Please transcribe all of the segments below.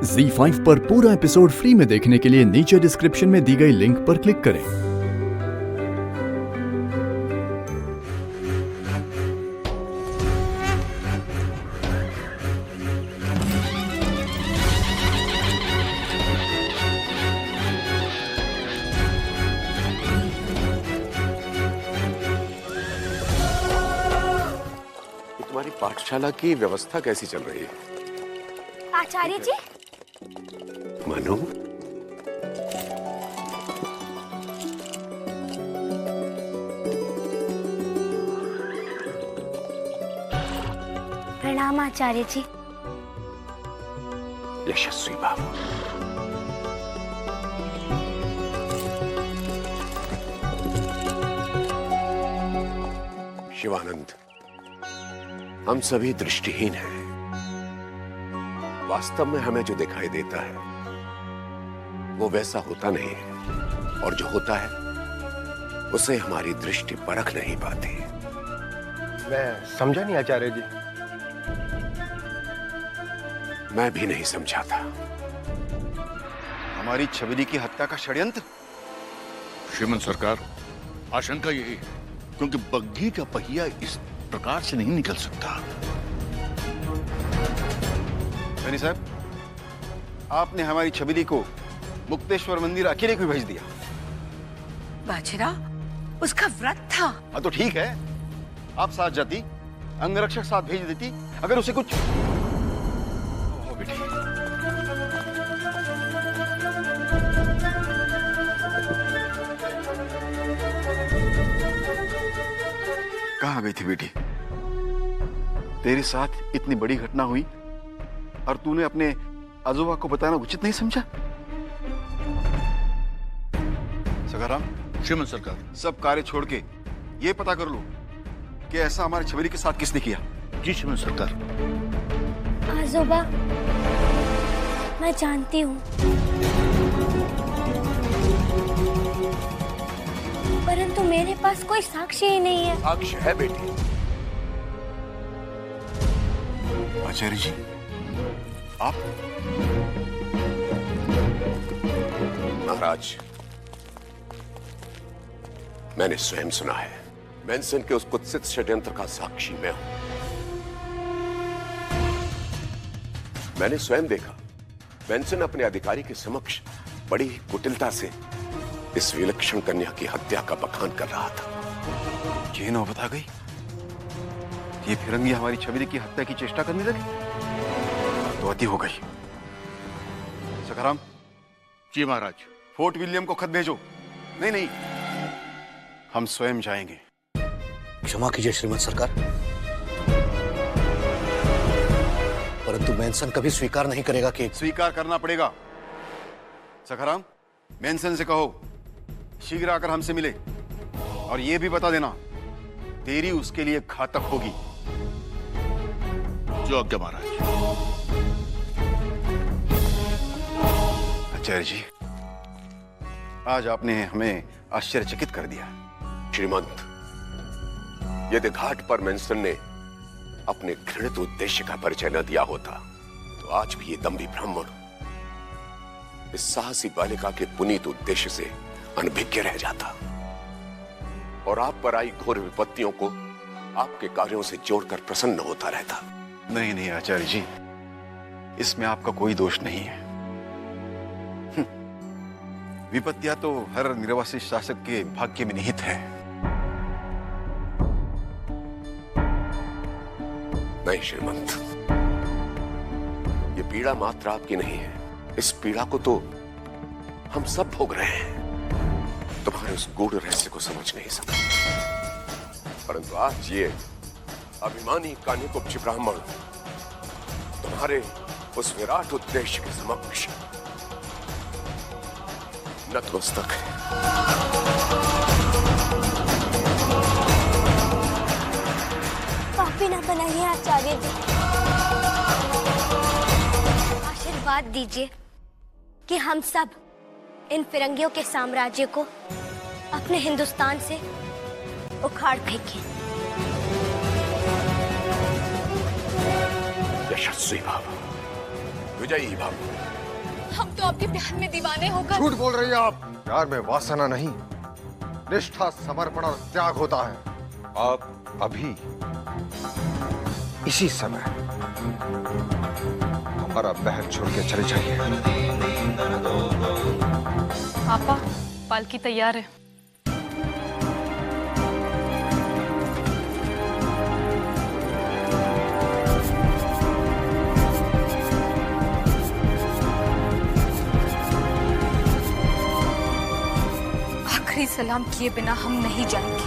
ZEE5 पर पूरा episode free में देखने के लिए नीचे डिस्क्रिप्शन में दी गई लिंक पर क्लिक करें। तुम्हारी पाठशाला की व्यवस्था कैसी चल रही है? आचार्य जी, मनु, प्रणाम आचार्य जी। यशस्वी बाबू, शिवानंद, हम सभी दृष्टिहीन हैं। वास्तव में हमें जो दिखाई देता है वो वैसा होता नहीं है, और जो होता है उसे हमारी दृष्टि परख नहीं पाती। मैं समझा नहीं आचार्य जी। मैं भी नहीं समझा था। हमारी छबीली की हत्या का षड्यंत्र? श्रीमंत सरकार, आशंका यही है क्योंकि बग्घी का पहिया इस प्रकार से नहीं निकल सकता। सैनी साहब, आपने हमारी छबीली को मुक्तेश्वर मंदिर अकेले क्यों भेज दिया? बाजरा, उसका व्रत था। हाँ तो ठीक है, आप साथ जाती, अंगरक्षक साथ भेज देती, अगर उसे कुछ ओ बेटी। कहाँ गई थी बेटी? तेरे साथ इतनी बड़ी घटना हुई और तूने अपने आजोबा को बताना उचित नहीं समझा? सखाराम, श्रीमंत सरकार, सब कार्य छोड़ के ये पता कर लो कि ऐसा हमारे छबीली के साथ किसने किया। जी श्रीमंत सरकार। आजोबा, मैं जानती हूँ, परंतु मेरे पास कोई साक्ष्य ही नहीं है। साक्ष्य है बेटी। आचार्य जी, आप? महाराज, मैंने स्वयं सुना है। बेंसन के उस कुत्सित षड्यंत्र का साक्षी मैं हूं। मैंने स्वयं देखा, बेंसन अपने अधिकारी के समक्ष बड़ी कुटिलता से इस विलक्षण कन्या की हत्या का बखान कर रहा था। ये नौबत आ गई। ये फिरंगी हमारी छबीली की हत्या की चेष्टा करने लगे तो अति हो गई। सखाराम। जी महाराज। फोर्ट विलियम को खत भेजो। नहीं नहीं, हम स्वयं जाएंगे। क्षमा कीजिए श्रीमंत सरकार, परंतु मैनसन कभी स्वीकार नहीं करेगा कि। स्वीकार करना पड़ेगा। सखाराम, मैनसन से कहो शीघ्र आकर हमसे मिले, और यह भी बता देना तेरी उसके लिए घातक होगी। जो आज्ञा महाराज। आचार्य जी, आज आपने हमें आश्चर्यचकित कर दिया। श्रीमंत, यदि घाट पर मेंसन ने अपने घृणित उद्देश्य का परिचय न दिया होता तो आज भी ये दम्भी ब्राह्मण इस साहसी बालिका के पुनीत उद्देश्य से अनभिज्ञ रह जाता, और आप पर आई घोर विपत्तियों को आपके कार्यों से जोड़कर प्रसन्न होता रहता। नहीं नहीं आचार्य जी, इसमें आपका कोई दोष नहीं है। विपत्तियां तो हर निर्वासित शासक के भाग्य में निहित है। नहीं श्रीमंत, ये पीड़ा मात्र आपकी नहीं है। इस पीड़ा को तो हम सब भोग रहे हैं। तुम्हारे उस गूढ़ रहस्य को समझ नहीं सकते, परंतु आज ये अभिमानी कान्यकुब्ज ब्राह्मण तुम्हारे उस विराट उद्देश्य के समक्ष नतमस्तक है। पापी ना बनाइए आचार्य जी। आशीर्वाद दीजिए कि हम सब इन फिरंगियों के साम्राज्य को अपने हिंदुस्तान से उखाड़ फेंकें। यशस्वी बाबू, विजयी भव। हम तो आपके प्यार में दीवाने हो गए। झूठ बोल रही हैं आप। प्यार में वासना नहीं, निष्ठा, समर्पण और त्याग होता है। आप अभी इसी समय हमारा महल छोड़ के चले जाइए। पापा, पालकी तैयार है। आखिरी सलाम किए बिना हम नहीं जाएंगे।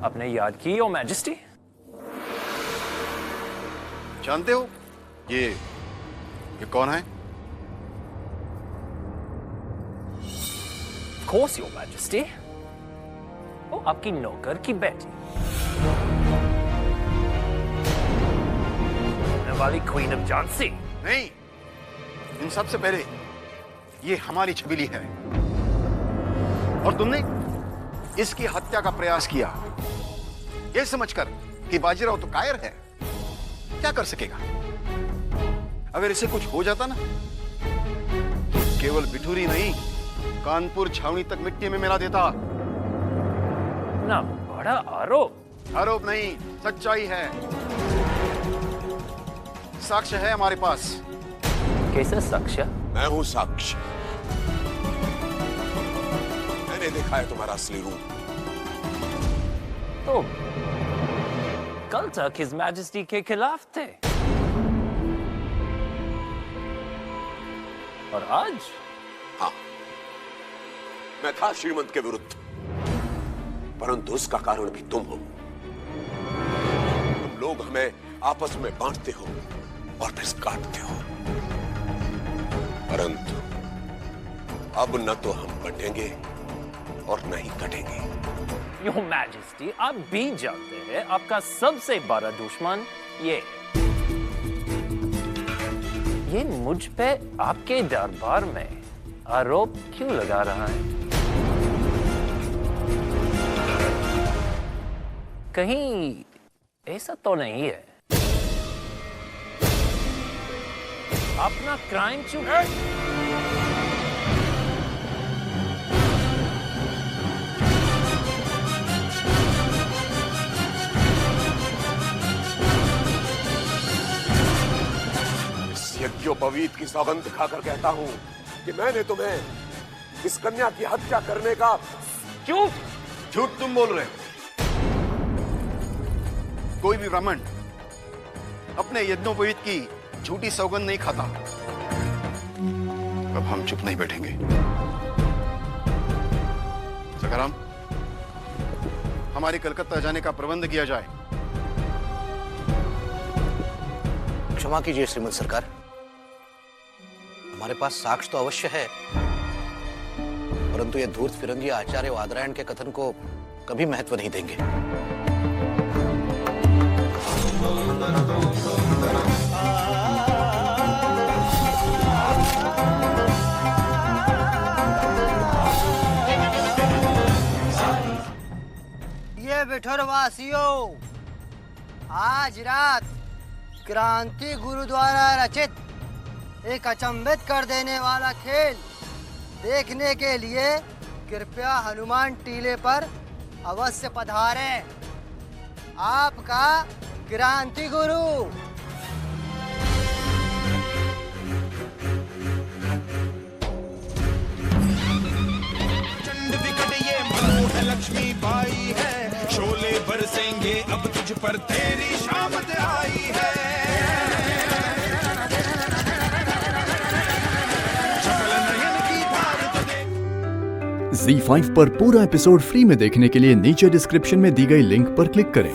आपने याद की योर मैजेस्टी? जानते हो ये कौन है? Of course, your majesty. वो आपकी नौकर की बेटी, वाली क्वीन ऑफ झांसी। नहीं, इन सबसे पहले ये हमारी छबीली है और तुमने इसकी हत्या का प्रयास किया, ये समझकर कि बाजीराव तो कायर है, क्या कर सकेगा। अगर इसे कुछ हो जाता ना तो केवल बिठूरी नहीं, कानपुर छावनी तक मिट्टी में मिला देता। ना बड़ा आरोप। आरोप नहीं, सच्चाई है। साक्ष्य है हमारे पास। कैसे साक्ष्य? मैं हूं साक्ष्य। मैंने देखा है तुम्हारा असली रूप। तो कल तक हिज मैजेस्टी के खिलाफ थे और आज? हाँ, मैं था श्रीमंत के विरुद्ध, परंतु उसका कारण भी तुम हो। तुम लोग हमें आपस में बांटते हो और फिर काटते हो, परंतु अब न तो हम बटेंगे और न ही कटेंगे। योर मैजेस्टी, आप भी जानते हैं आपका सबसे बड़ा दुश्मन ये मुझ पे आपके दरबार में आरोप क्यों लगा रहा है? कहीं ऐसा तो नहीं है अपना क्राइम चुप है? यज्ञोपवीत की सौगंध खाकर कहता हूं कि मैंने तुम्हें इस कन्या की हत्या करने का। चुप! झूठ तुम बोल रहे हो। कोई भी ब्राह्मण अपने यज्ञोपवीत की झूठी सौगंध नहीं खाता। अब हम चुप नहीं बैठेंगे। सखाराम, हमारे कलकत्ता जाने का प्रबंध किया जाए। क्षमा कीजिए श्रीमंत सरकार, हमारे पास साक्ष्य तो अवश्य है, परंतु ये धूर्त फिरंगी आचार्य वादरायण के कथन को कभी महत्व नहीं देंगे। ये बिठुरवासियों, आज रात क्रांति गुरु द्वारा रचित एक अचंभित कर देने वाला खेल देखने के लिए कृपया हनुमान टीले पर अवश्य पधारें। आपका क्रांति गुरु। चंड विकट ये मनोहर लक्ष्मी बाई है, शोले बरसेंगे अब तुझ पर तेरी शामत आई है। Z5 पर पूरा एपिसोड फ्री में देखने के लिए नीचे डिस्क्रिप्शन में दी गई लिंक पर क्लिक करें।